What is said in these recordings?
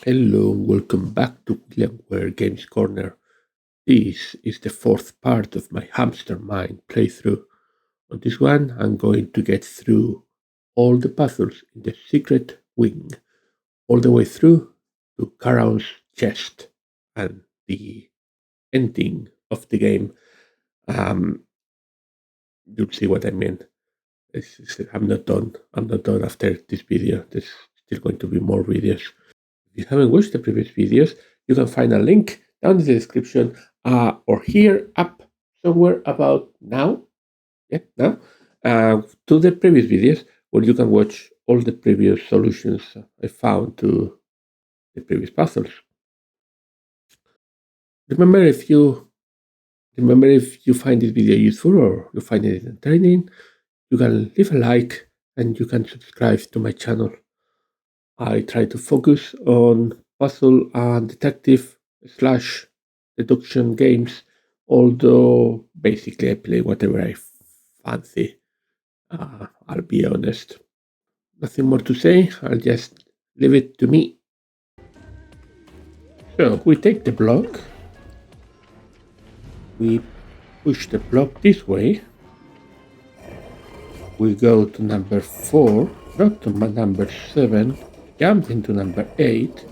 Hello, welcome back to Williamware Games Corner. This is the fourth part of my Hamstermind playthrough. On this one, I'm going to get through all the puzzles in the secret wing, all the way through to Charaon's chest and the ending of the game. Um, you'll see what I mean. I'm not done. I'm not done after this video. There's still going to be more videos. If you haven't watched the previous videos, you can find a link down in the description or here up somewhere about now. Yeah, now to the previous videos where you can watch all the previous solutions I found to the previous puzzles. Remember if you find this video useful or you find it entertaining, you can leave a like and you can subscribe to my channel. I try to focus on puzzle and detective slash deduction games, although basically I play whatever I fancy. I'll be honest. Nothing more to say, I'll just leave it to me. So we take the block, we push the block this way, we go to number 4, drop to number 7, jump into number 8,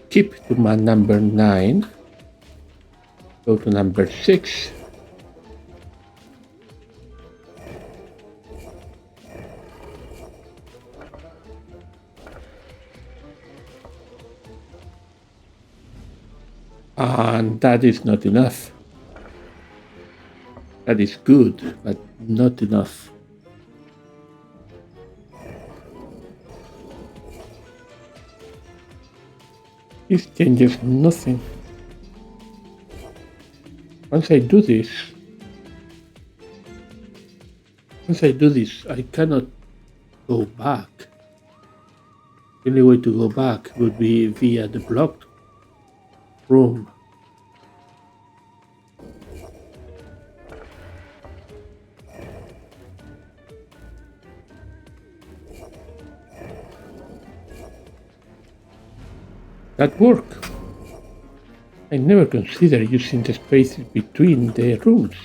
skip to my number 9, go to number 6, and that is not enough. That is good, but not enough. This changes nothing. Once I do this, I cannot go back. The only way to go back would be via the blocked room. That worked. I never considered using the spaces between the rooms.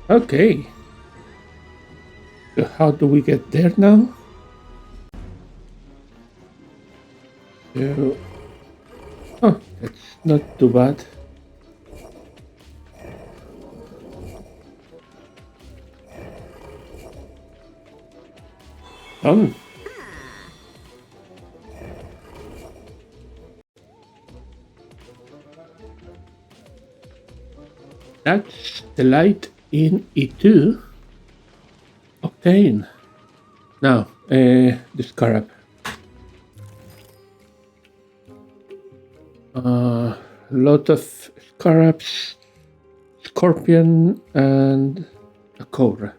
Okay. So how do we get there now? So, oh, that's not too bad. Done. That's the light in E2 Octane. Now, the Scarab. A lot of Scarabs, Scorpion, and a Cobra.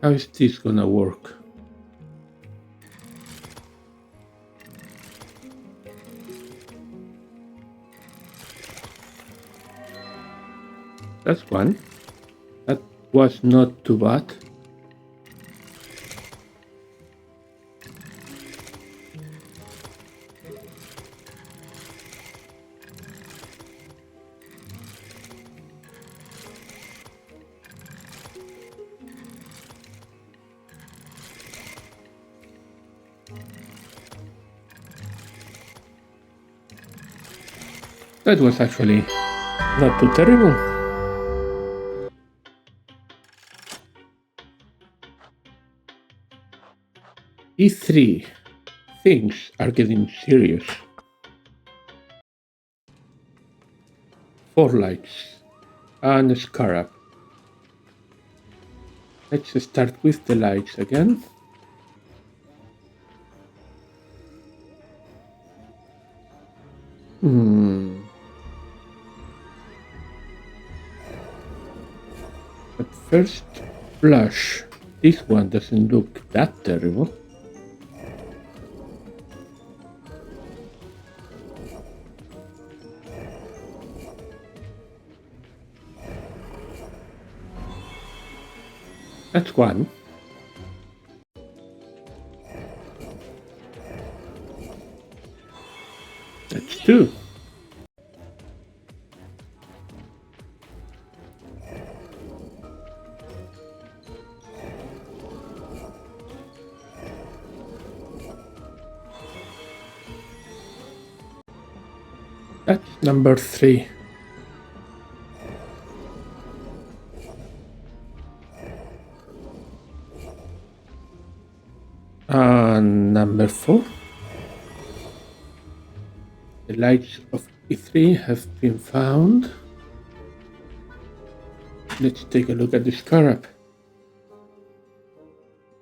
How is this gonna work? That's one. That was not too bad. That was actually not too terrible. E3. Things are getting serious. 4 lights and a Scarab. Let's start with the lights again. At first blush, this one doesn't look that terrible. That's one. That's two. That's number three. And number four. The lights of E3 have been found. Let's take a look at the Scarab.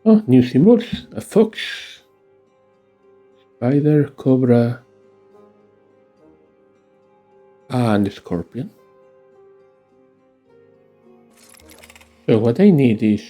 Oh, new symbols. A fox, spider, cobra, and a scorpion. So what I need is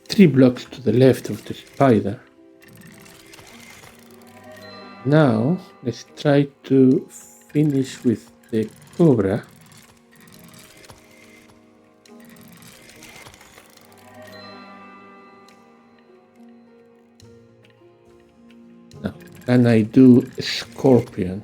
three blocks to the left of the spider. Now let's try to finish with the cobra. Now, can I do a scorpion?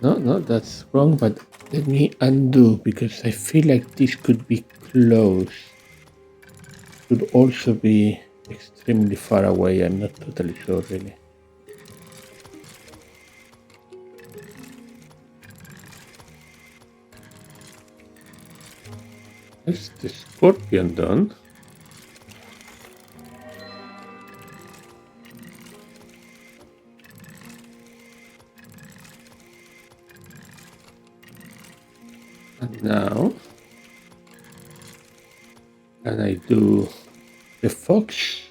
No, that's wrong, but let me undo because I feel like this could be close. Could also be extremely far away. I'm not totally sure, really. Is the scorpion done? And now, can I do the fox?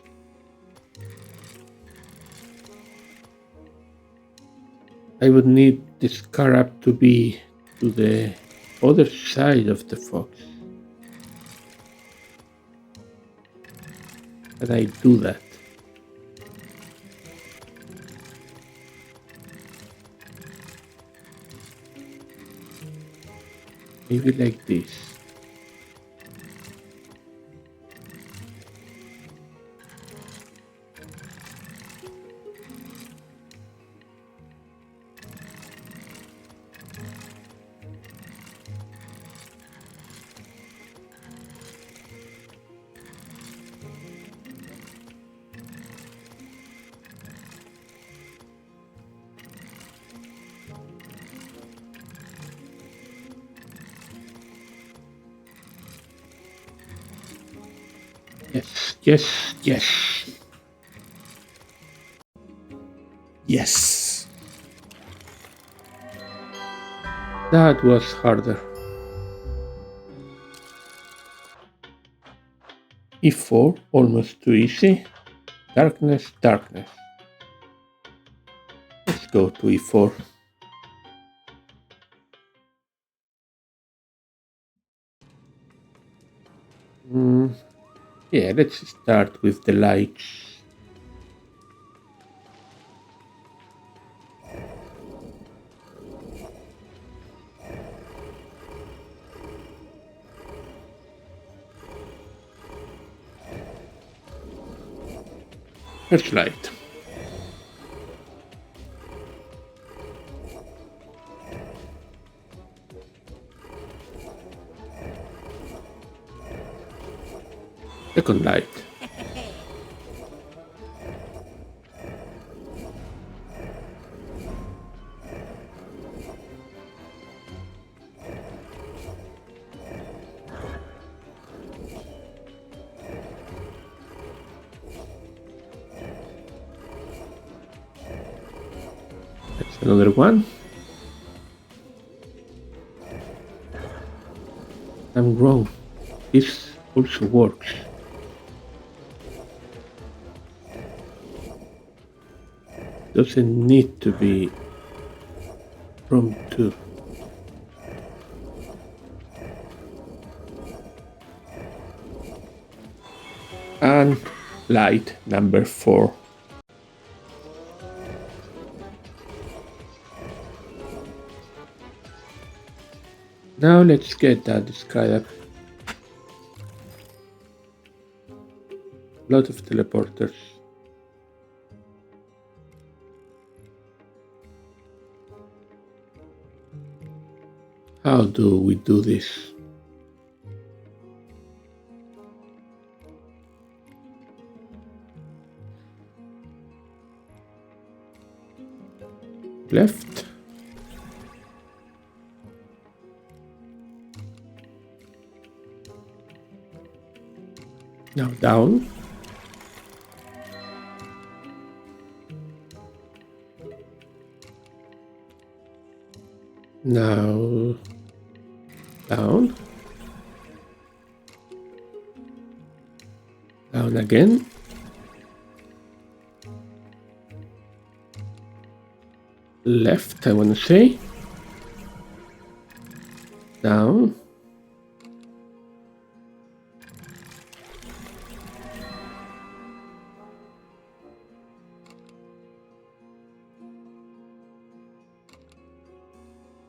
I would need the scarab to be to the other side of the fox. Can I do that? Maybe like this. Yes. Yes. That was harder. E4, almost too easy. Darkness. Let's go to E4. Yeah, let's start with the lights. First light. Second light. That's another one. I'm wrong. This also works. Doesn't need to be from 2. And light number 4. Now let's get that Scarab. Lot of teleporters. How do we do this? Left. Now down. Now down. Down again. Left, I want to say. Down.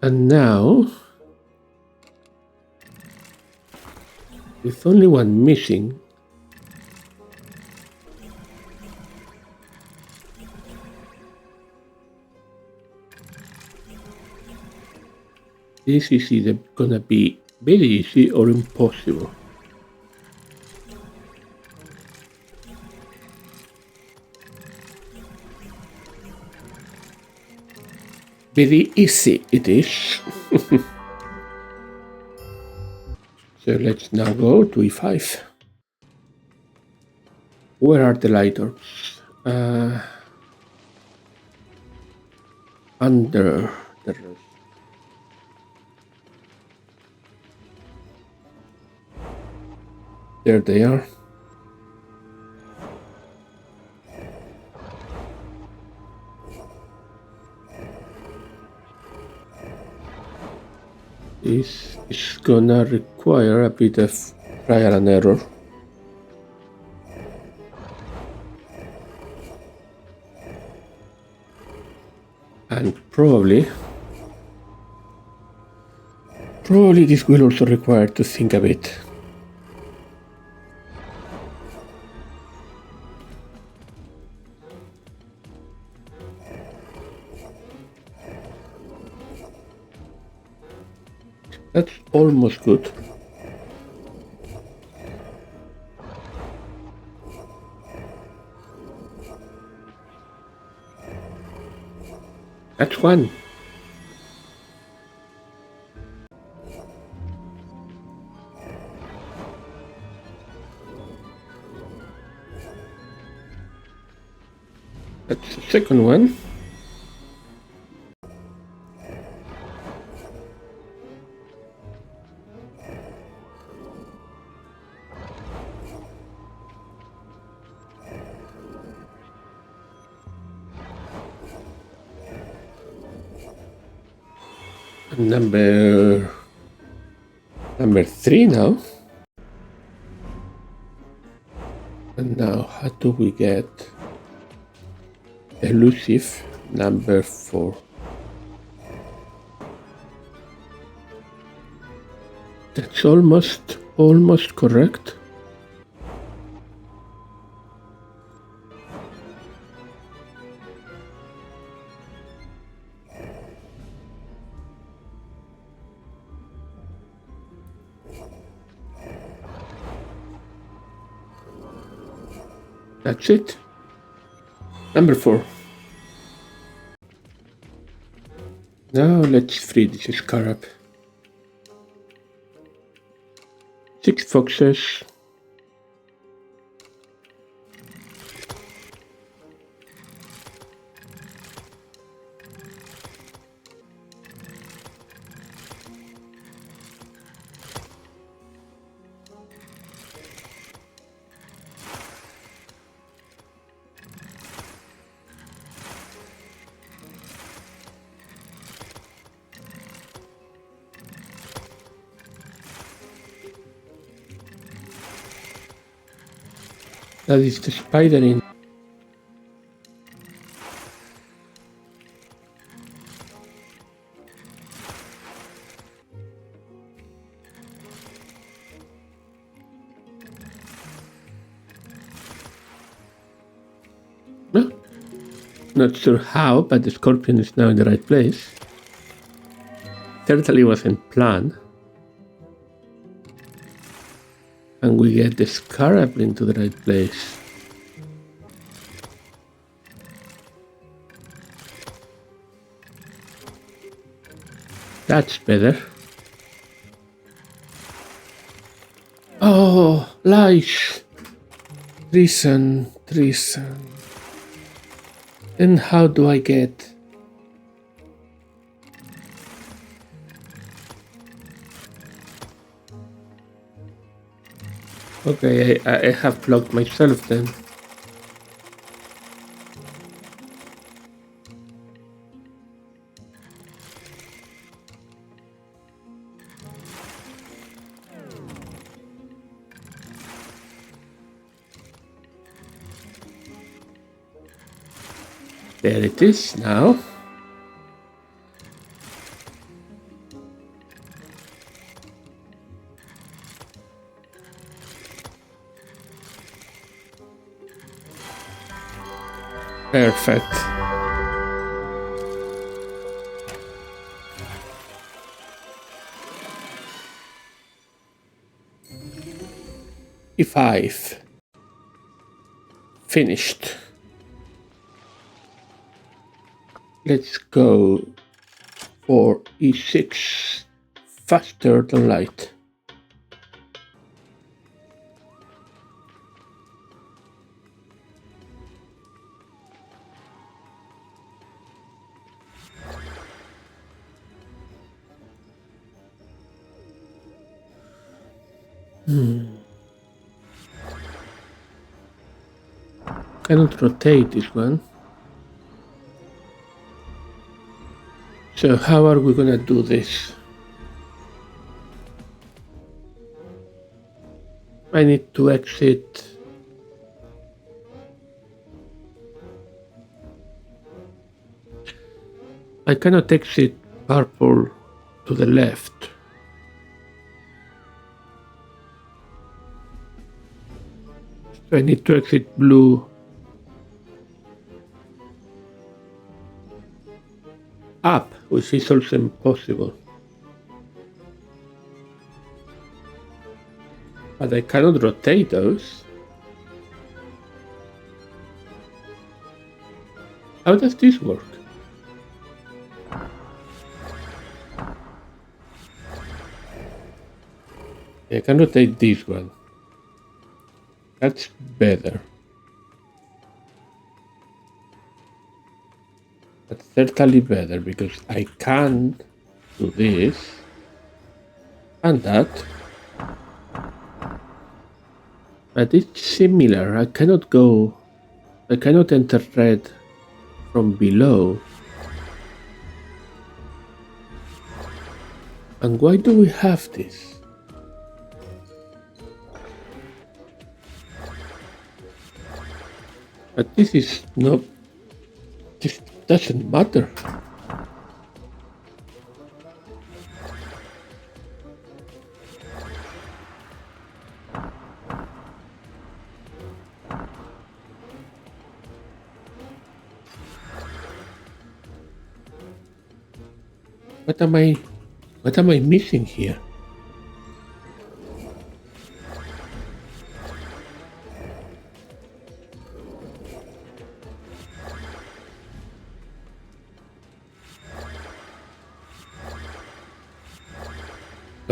And now, with only one missing, this is either gonna be very easy or impossible. Very easy it is. So let's now go to E5. Where are the light orbs? Under the rest. There they are. This is gonna require a bit of trial and error. And probably this will also require to think a bit. That's almost good. That's one. That's the second one. Number 3 now. And now how do we get elusive number 4? That's almost correct. That's it. Number 4. Now let's free this Scarab. 6 foxes. That is the spider in. No, not sure how, but the scorpion is now in the right place. Certainly wasn't planned. And we get the Scarab into the right place. That's better. Oh, lies. Treason. Then how do I get... Okay, I have blocked myself then. There it is now. Perfect. E5. Finished. Let's go for E6. Faster than light. Cannot rotate this one. So how are we gonna do this? I need to exit. I cannot exit purple to the left. So I need to exit blue up, which is also impossible. But I cannot rotate those. How does this work? I can rotate this one. That's better. That's certainly better because I can do this and that. But it's similar. I cannot enter red from below. And why do we have this? But this is not... This doesn't matter. What am I missing here?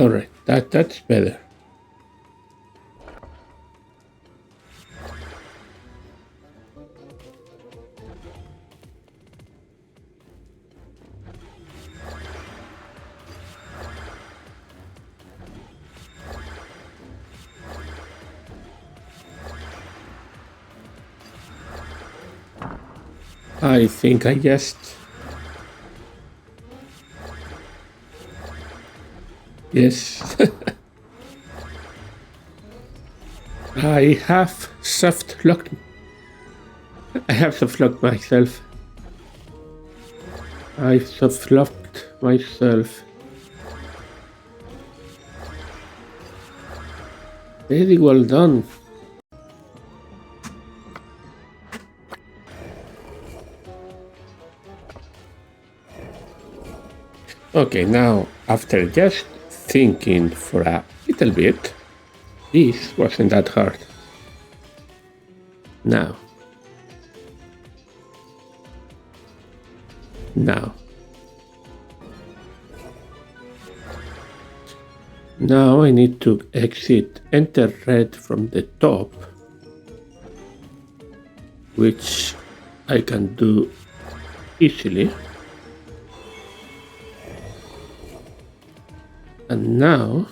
Alright, that's better. I think I just... Yes. I have soft locked myself. I soft locked myself. Very well done. Okay, now after just thinking for a little bit, this wasn't that hard. Now I need to enter red from the top, which I can do easily. And now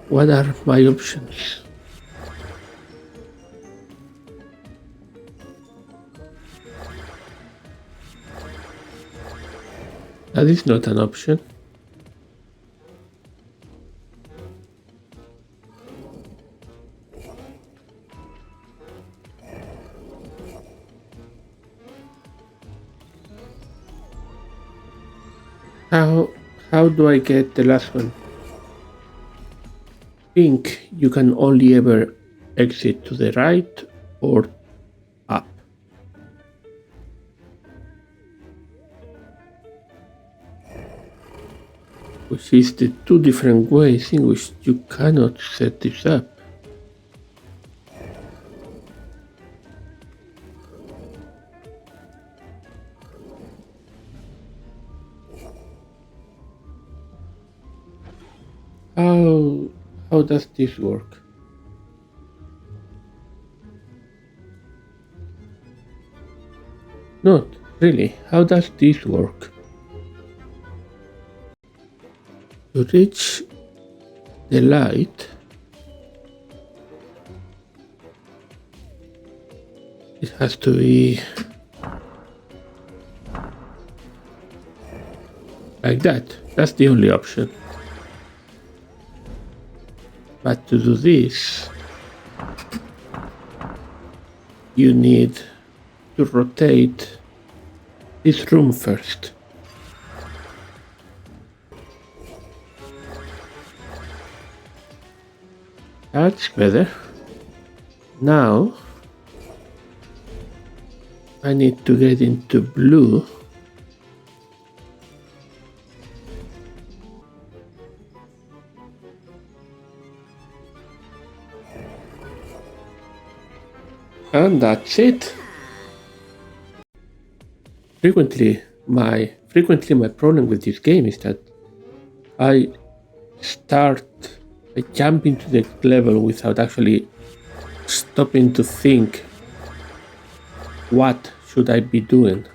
what are my options? That is not an option. How do I get the last one? Think you can only ever exit to the right or up. Which is the two different ways in which you cannot set this up. How does this work? Not really. How does this work? To reach the light, it has to be like that. That's the only option. But to do this, you need to rotate this room first. That's better. Now I need to get into blue. And that's it. Frequently my problem with this game is that I jump into the level without actually stopping to think, what should I be doing?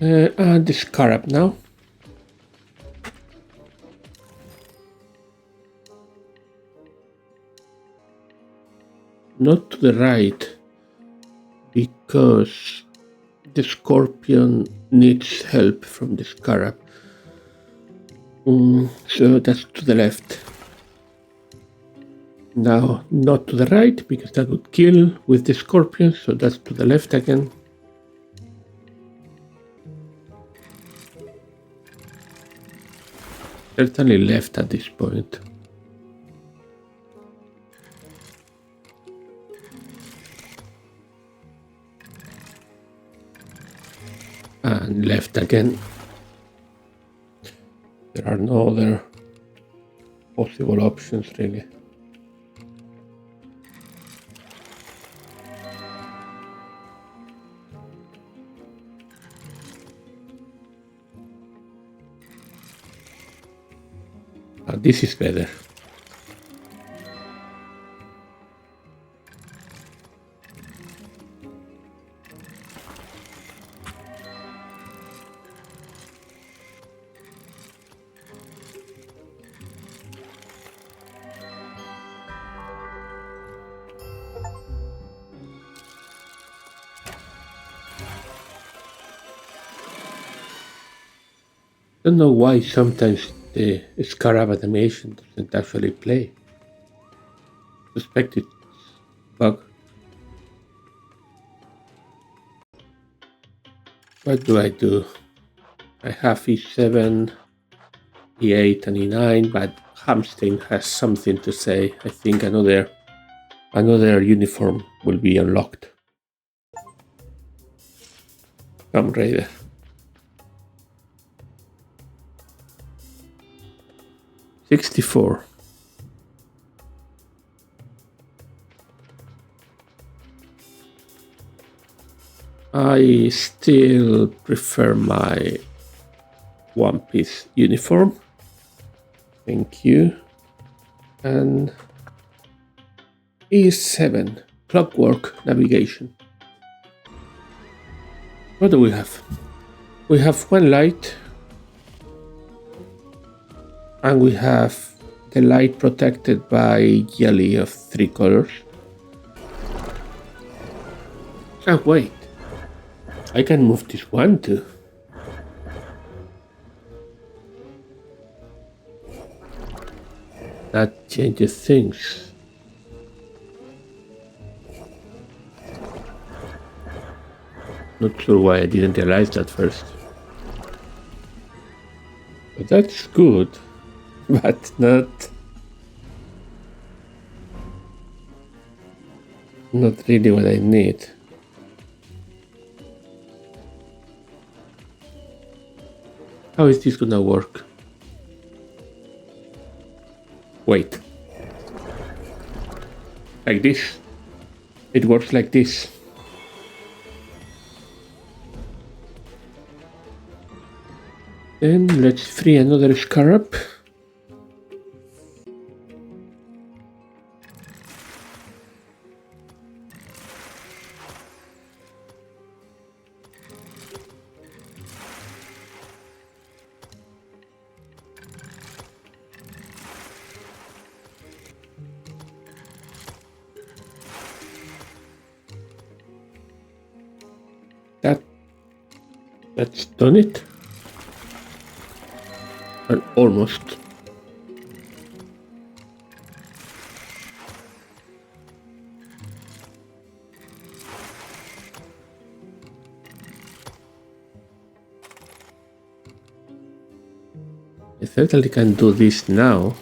And the Scarab now. Not to the right, because the Scorpion needs help from the Scarab. So that's to the left. Now, not to the right, because that would kill with the scorpion, so that's to the left again. Certainly left at this point. And left again. There are no other possible options, really. This is better. I don't know why sometimes the Scarab animation doesn't actually play. I suspect it's bug. What do? I have E7, E8 and E9, but Hamstein has something to say. I think another uniform will be unlocked. Come, Raider. 64. I still prefer my one-piece uniform. Thank you. And E7, clockwork navigation. What do we have? We have one light, and we have the light protected by jelly of 3 colors. Ah, wait. I can move this one too. That changes things. Not sure why I didn't realize that first. But that's good, but not really what I need. How is this gonna work? Wait. Like this. It works like this. Then let's free another Scarab. That's done it. And almost. I certainly can do this now.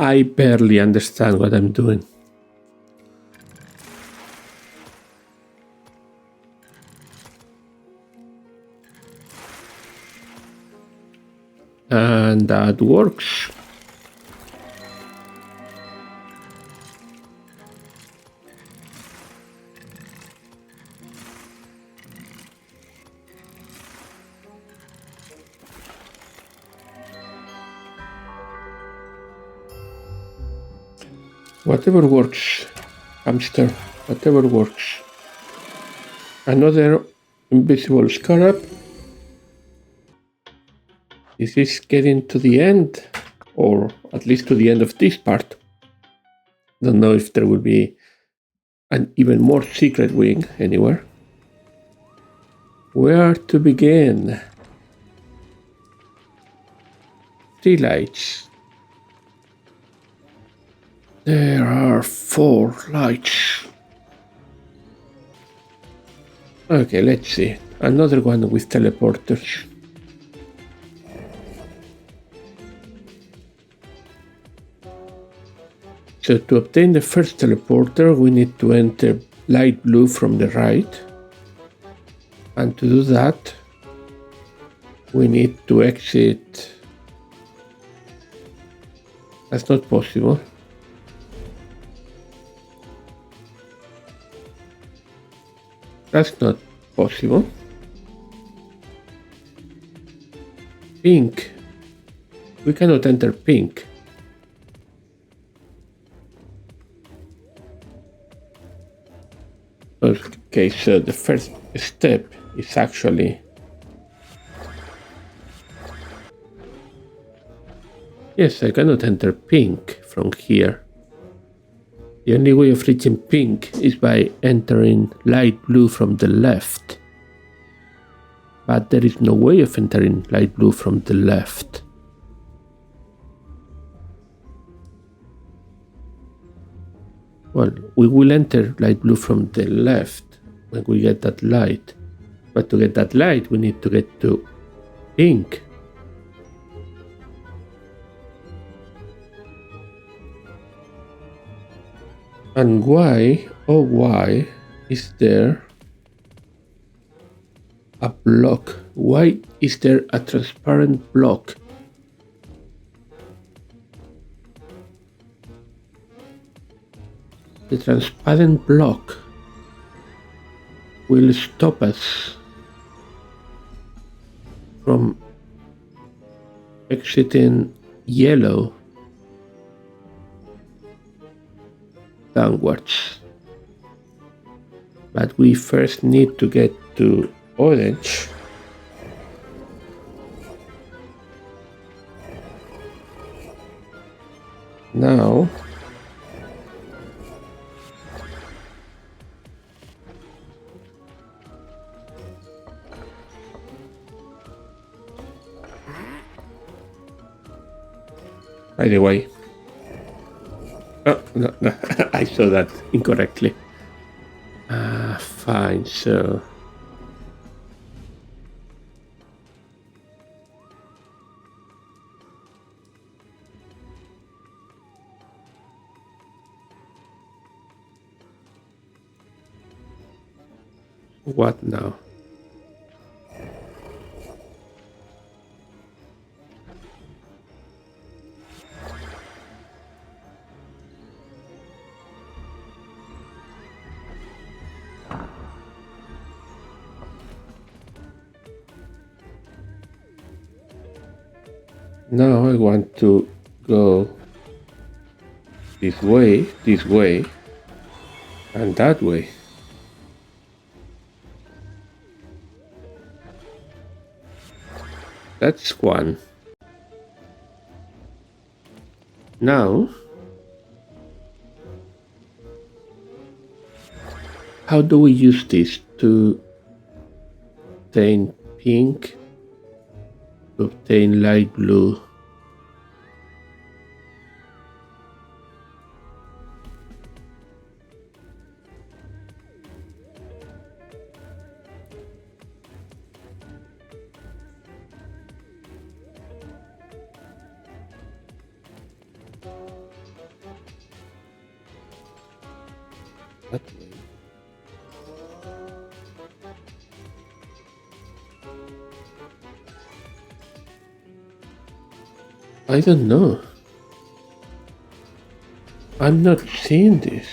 I barely understand what I'm doing. And that works. Whatever works, hamster, whatever works. Another invisible Scarab. Is this getting to the end? or at least to the end of this part. Don't know if there will be an even more secret wing anywhere. Where to begin? 3 lights. There are 4 lights. Okay, let's see. Another one with teleporters. So to obtain the first teleporter, we need to enter light blue from the right. And to do that, we need to exit. That's not possible. That's not possible. Pink. We cannot enter pink. Okay, so the first step is actually... Yes, I cannot enter pink from here. The only way of reaching pink is by entering light blue from the left. But there is no way of entering light blue from the left. Well, we will enter light blue from the left when we get that light. But to get that light, we need to get to pink. And why, oh why, is there a block? Why is there a transparent block? The transparent block will stop us from exiting yellow downwards. But we first need to get to orange. Now by the way, oh no, I saw that incorrectly. Fine, so what now? Now I want to go this way, and that way. That's one. Now, how do we use this to obtain pink, to obtain light blue? That way. I don't know. I'm not seeing this.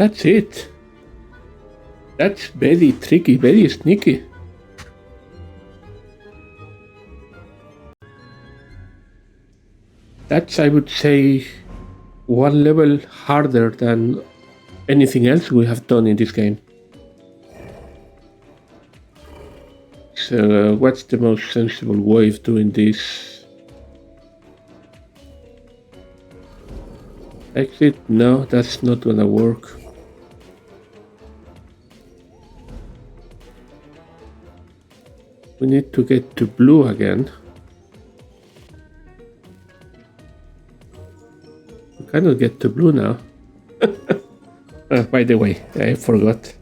That's it. That's very tricky, very sneaky. That's, I would say, one level harder than anything else we have done in this game. So, what's the most sensible way of doing this? Exit? No, that's not gonna work. We need to get to blue again. We cannot get to blue now. By the way, I forgot.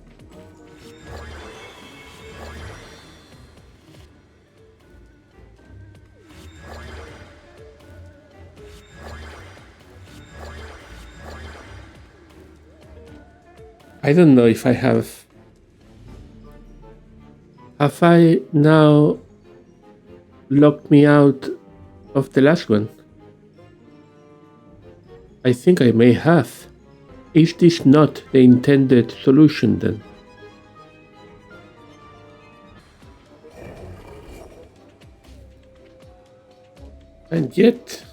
I don't know if I have... Have I now locked me out of the last one? I think I may have. Is this not the intended solution then? And yet...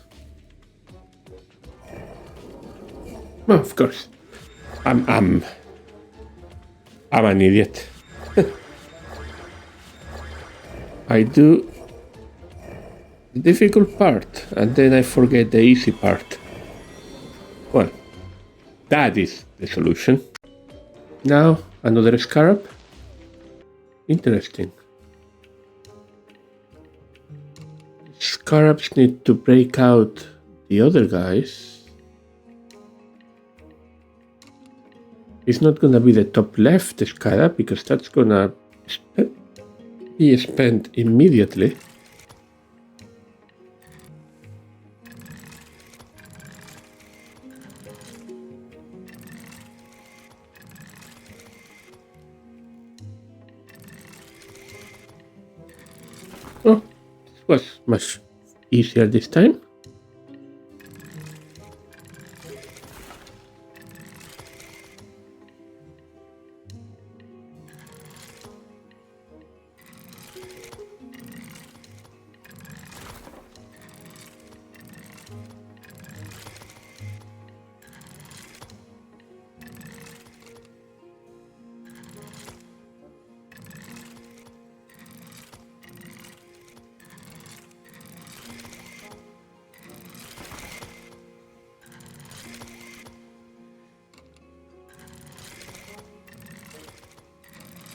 Well, of course. I'm an idiot. I do the difficult part and then I forget the easy part. Well, that is the solution. Now, another Scarab. Interesting. Scarabs need to break out the other guys. It's not gonna be the top left Scarab because that's gonna be spent immediately. Oh, this was much easier this time.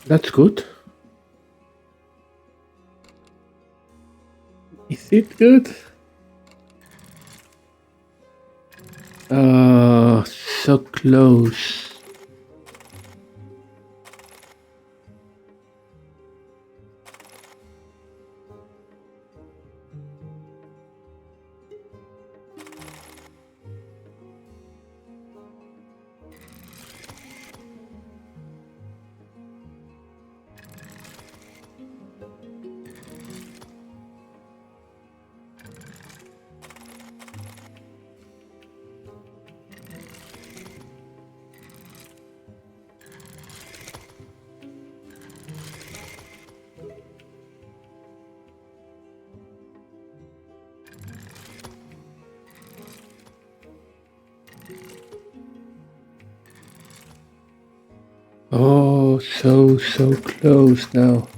That's good. Is it good? Oh, so close. Oh, so close now.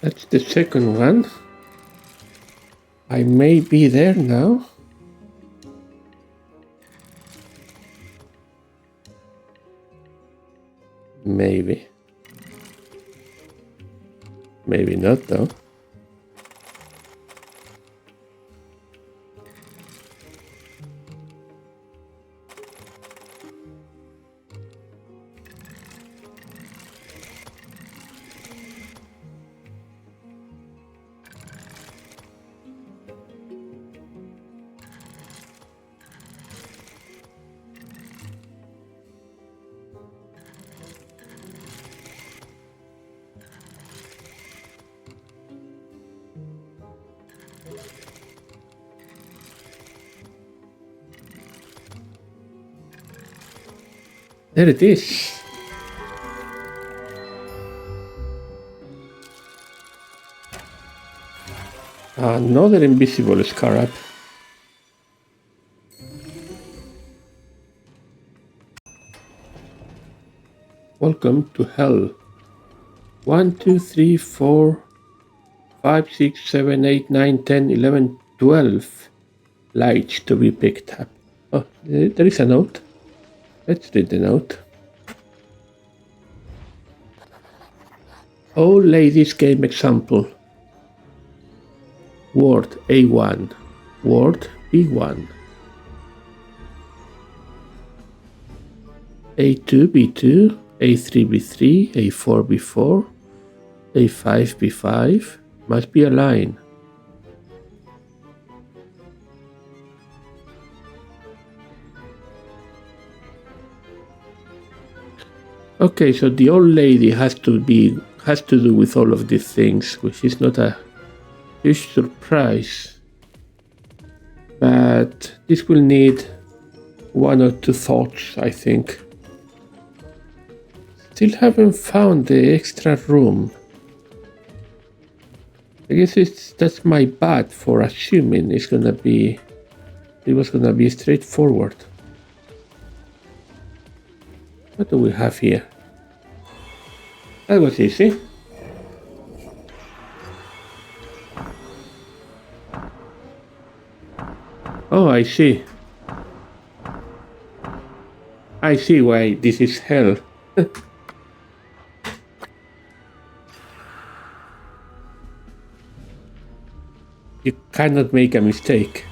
That's the second one. I may be there now. Maybe. Maybe not though. There it is. Another invisible scarab. Welcome to hell. 1, 2, 3, 4, 5, 6, 7, 8, 9, 10, 11, 12 lights to be picked up. Oh, there is a note. Let's read the note. Old ladies game example. Word A1. Word B1. A2 B2. A3 B3. A4 B4. A5 B5. Must be a line. Okay, so the old lady has to do with all of these things, which is not a huge surprise. But this will need 1 or 2 thoughts, I think. Still haven't found the extra room. I guess that's my bad for assuming it was gonna be straightforward. What do we have here? That was easy. Oh, I see. I see why this is hell. You cannot make a mistake.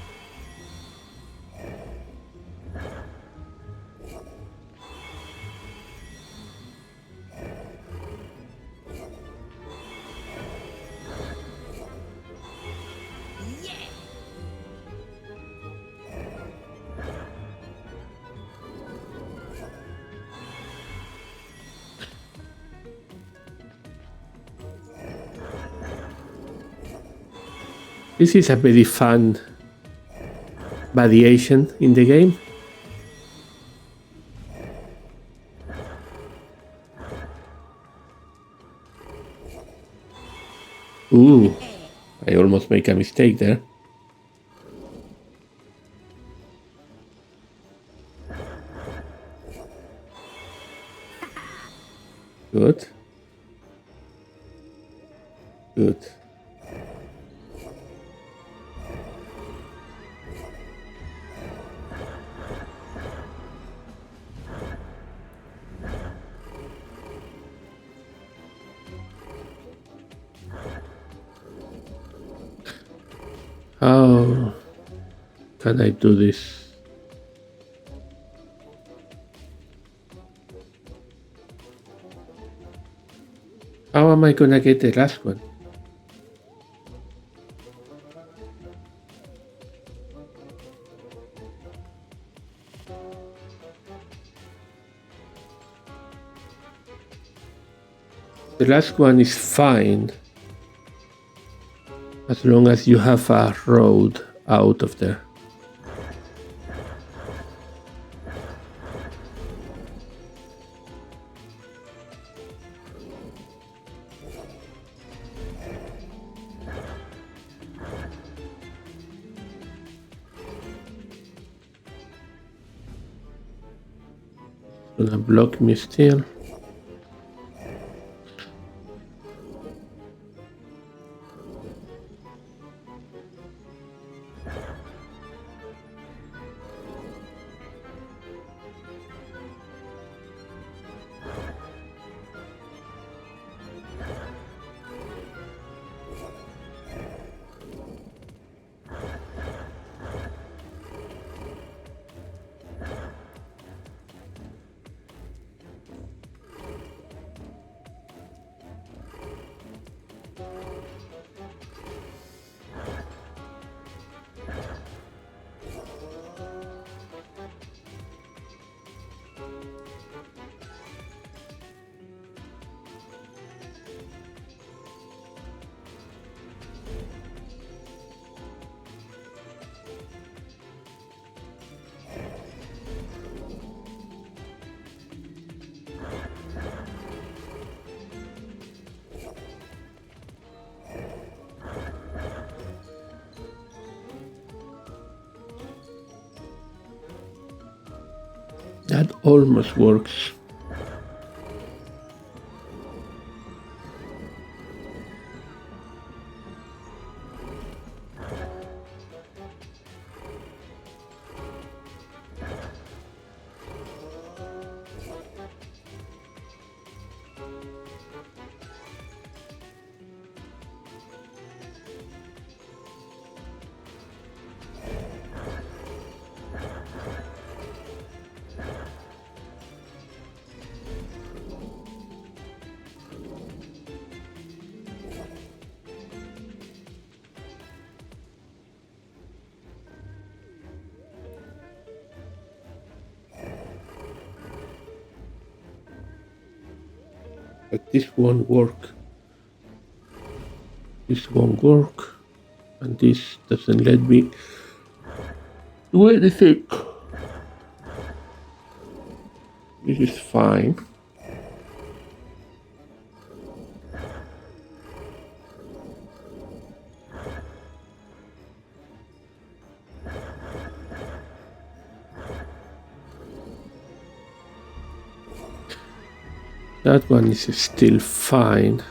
This is a very fun variation in the game. Ooh, I almost make a mistake there. Good. Good. How can I do this? How am I gonna get the last one? The last one is fine, as long as you have a road out of there. Gonna block me still. That almost works. But this won't work. This won't work. And this doesn't let me do anything. This is fine. That one is still fine.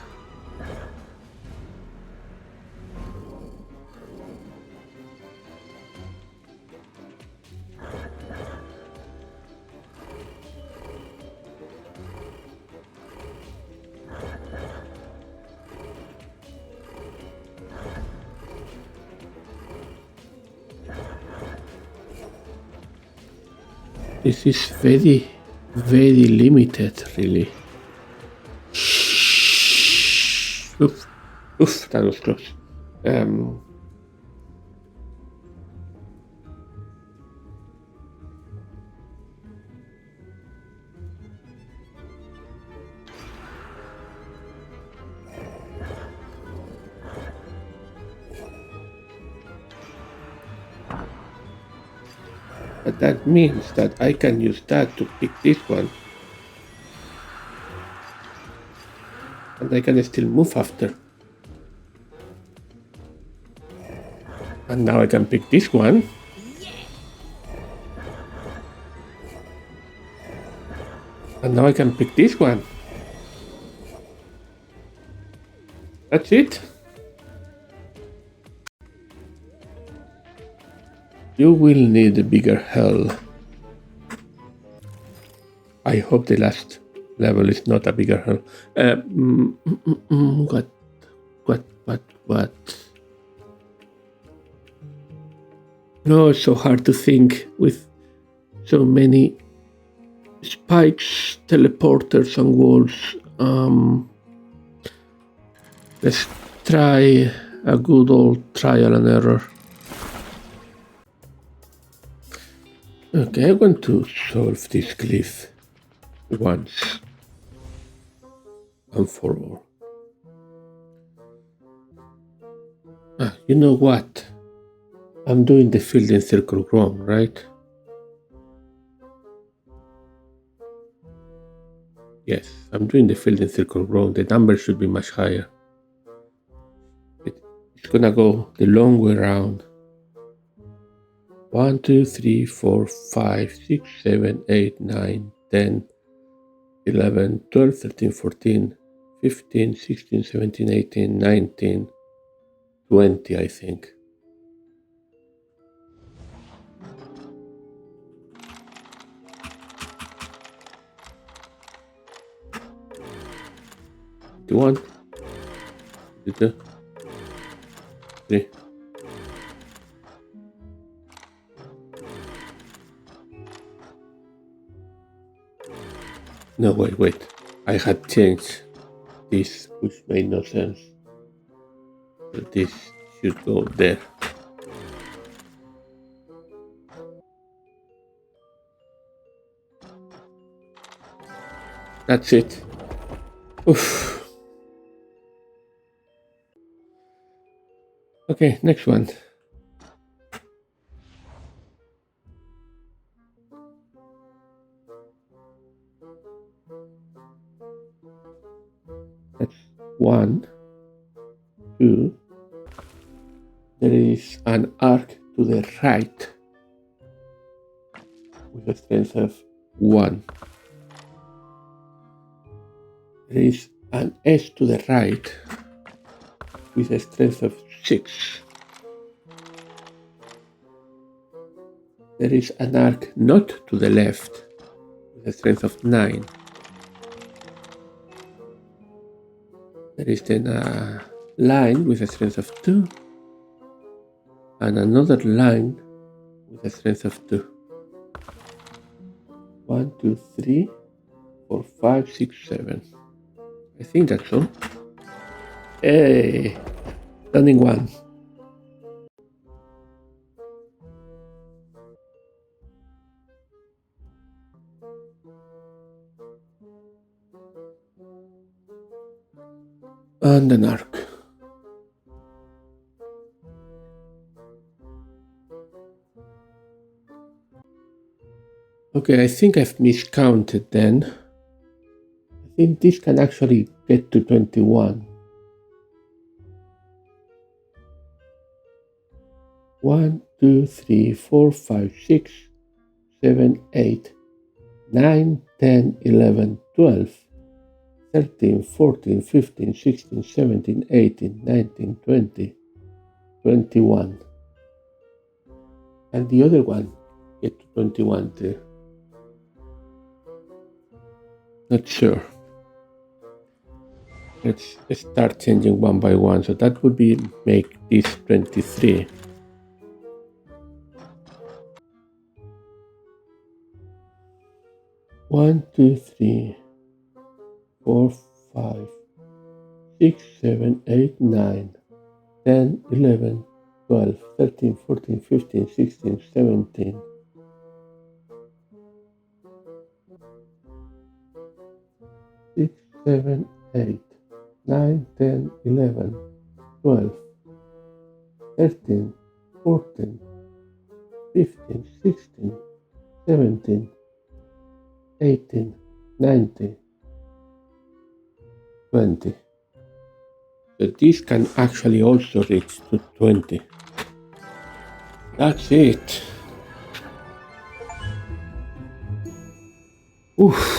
This is very, very limited, really. Oof, oof, that was close. But that means that I can use that to pick this one. And I can still move after. And now I can pick this one. And now I can pick this one. That's it. You will need a bigger hell. I hope the last level is not a bigger hell. What? No, it's so hard to think with so many spikes, teleporters, and walls. Let's try a good old trial and error. Okay, I'm going to solve this glyph once and for all. You know what? I'm doing the field in circle wrong, right? Yes, I'm doing the field in circle wrong. The number should be much higher. It's gonna go the long way around. 1, 2, 3, 4, 5, 6, 7, 8, 9, 10, 11, 12, 13, 14, 15, 16, 17, 18, 19, 20, I think. One, 2, 3. No, wait. I had changed this, which made no sense. So this should go there. That's it. Oof. Okay, next one. That's 1, 2. There is an arc to the right with a strength of 1. There is an S to the right with a strength of 6. There is an arc not to the left with a strength of 9. There is then a line with a strength of 2 and another line with a strength of 2. 1, 2, 3, 4, 5, 6, 7. I think that's all. Hey, stunning one. And an arc. Okay, I think I've miscounted then. I think this can actually get to 21. 1, 2, 3, 4, 5, 6, 7, 8, 9, 10, 11, 12, 13, 14, 15, 16, 17, 18, 19, 20, 21. And the other one get to 21 too. Not sure. Let's start changing one by one. So that would be make this 23. One, two, three, 4, 5, 6, 7, 8, 9, 10, 11, 12, 13, 14, 15, 16, 17. 6, 7, 8, 9, 10, 11, 12, 13, 14, 15, 16, 17, 18, 19, 20. So this can actually also reach to 20. That's it. Oof.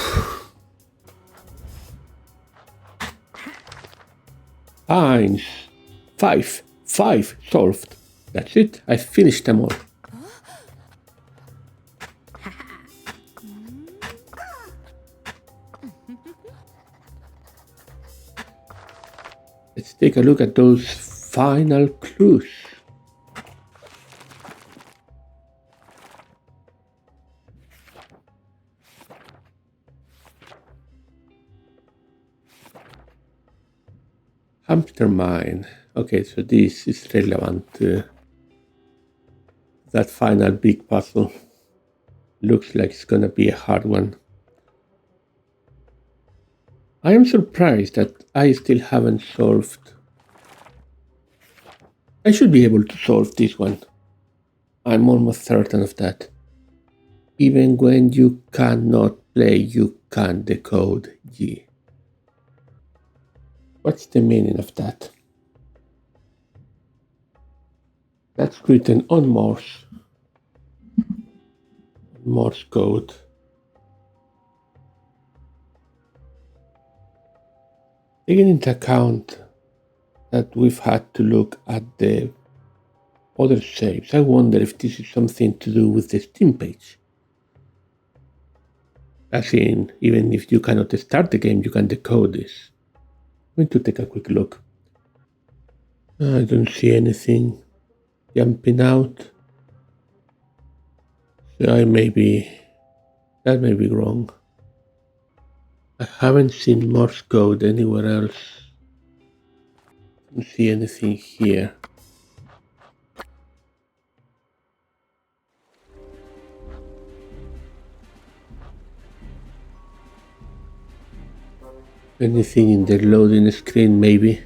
Eins. 5. 5 solved. That's it. I finished them all. Let's take a look at those final clues. Hamstermind. Okay, so this is relevant to that final big puzzle. Looks like it's gonna be a hard one. I am surprised that I still haven't solved. I should be able to solve this one. I'm almost certain of that. Even when you cannot play, you can decode G. What's the meaning of that? That's written on Morse code. Taking into account that we've had to look at the other shapes, I wonder if this is something to do with the Steam page. As in, even if you cannot start the game, you can decode this. I'm going to take a quick look. I don't see anything jumping out. So that may be wrong. I haven't seen Morse code anywhere else. Don't see anything here. Anything in the loading screen, maybe.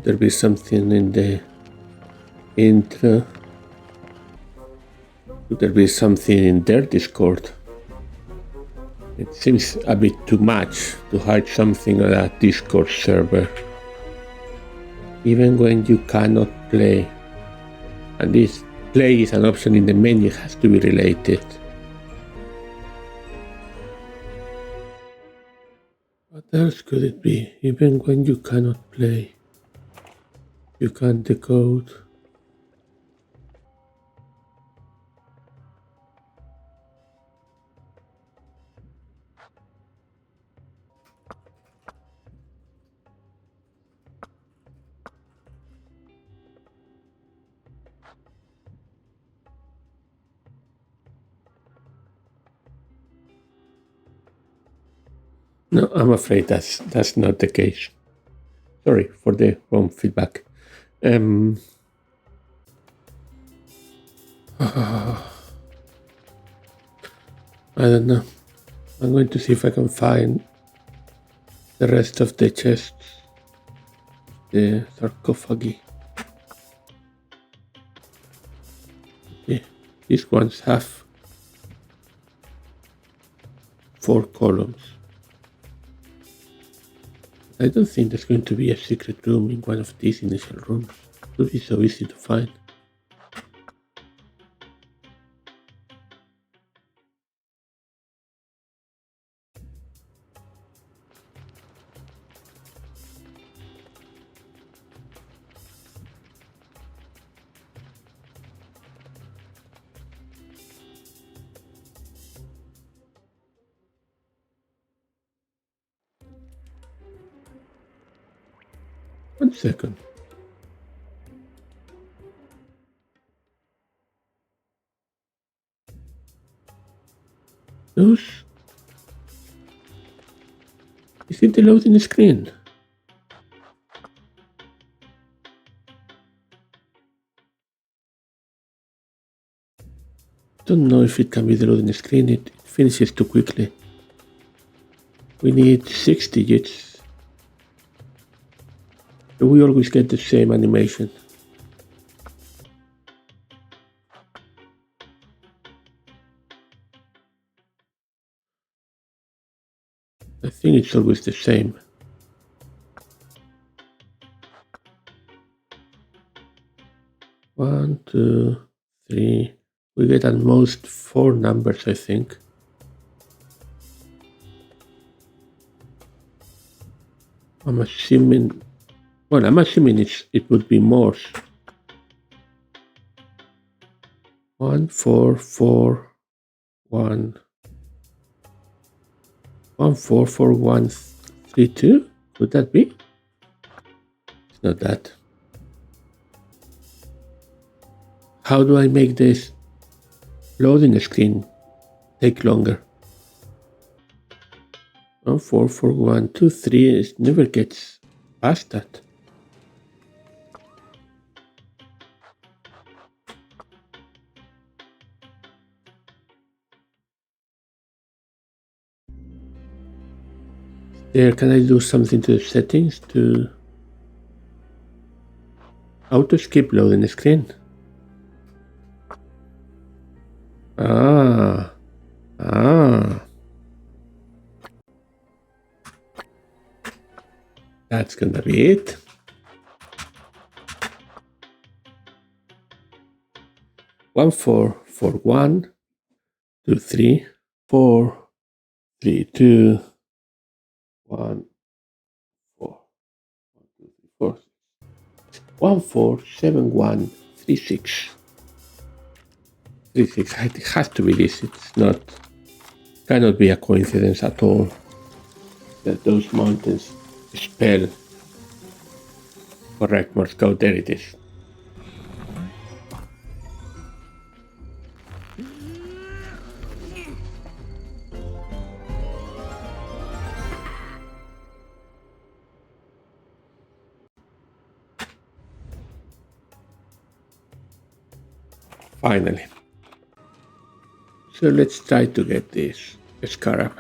There be something in the intro. Could there be something in their Discord? It seems a bit too much to hide something on a Discord server. Even when you cannot play. And this play is an option in the menu, it has to be related. What else could it be? Even when you cannot play, you can decode. No, I'm afraid that's not the case. Sorry for the wrong feedback. I don't know. I'm going to see if I can find the rest of the chests, the sarcophagi. Okay. These ones have 4 columns. I don't think there's going to be a secret room in one of these initial rooms. It would be so easy to find. One second. Those... Is it the loading screen? Don't know if it can be the loading screen, it finishes too quickly. We need 6 digits. We always get the same animation. I think it's always the same. One, two, three. We get at most 4 numbers, I think. I'm assuming it would be Morse. 1, 4, 4, 1. 1, 4, 4, 1, 3, 2? Could that be? It's not that. How do I make this loading screen take longer? 1, 4, 4, 1, 2, 3. It never gets past that. There, can I do something to the settings to auto skip loading screen? Ah. That's gonna be it. One, 4, 4, 1, 2, 3, 4, 3, 2, 1, 4, 1, 2, 3, 4, 1, 4, 7, 1, 3, 6. 3, 6. It has to be this. It's not. Cannot be a coincidence at all that those mountains spell correct Morse code. There it is. Finally. So let's try to get this Scarab.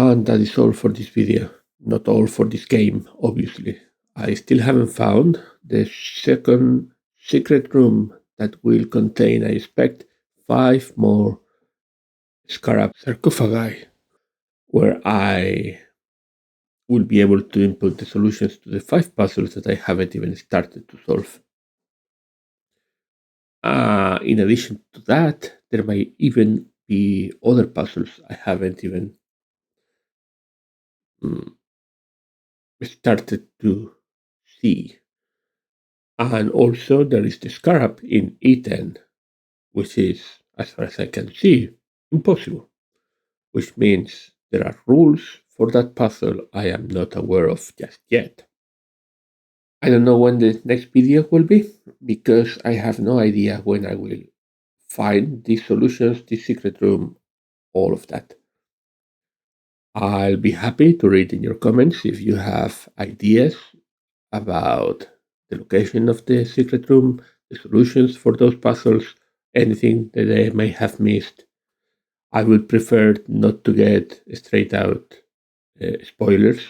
And that is all for this video. Not all for this game, obviously. I still haven't found the second secret room that will contain, I expect, 5 more Scarab sarcophagi, where I will be able to input the solutions to the 5 puzzles that I haven't even started to solve. In addition to that, there might even be other puzzles I haven't even mm, started to see. And also, there is the Scarab in E10, which is, as far as I can see, impossible. Which means there are rules for that puzzle I am not aware of just yet. I don't know when the next video will be, because I have no idea when I will find these solutions, this secret room, all of that. I'll be happy to read in your comments if you have ideas about the location of the secret room, the solutions for those puzzles, anything that I may have missed. I would prefer not to get straight out spoilers,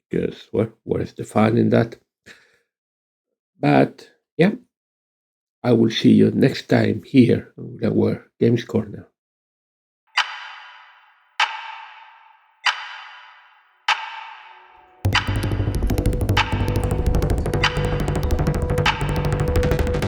because, well, where's the fun in that? But yeah, I will see you next time here on our Games Corner.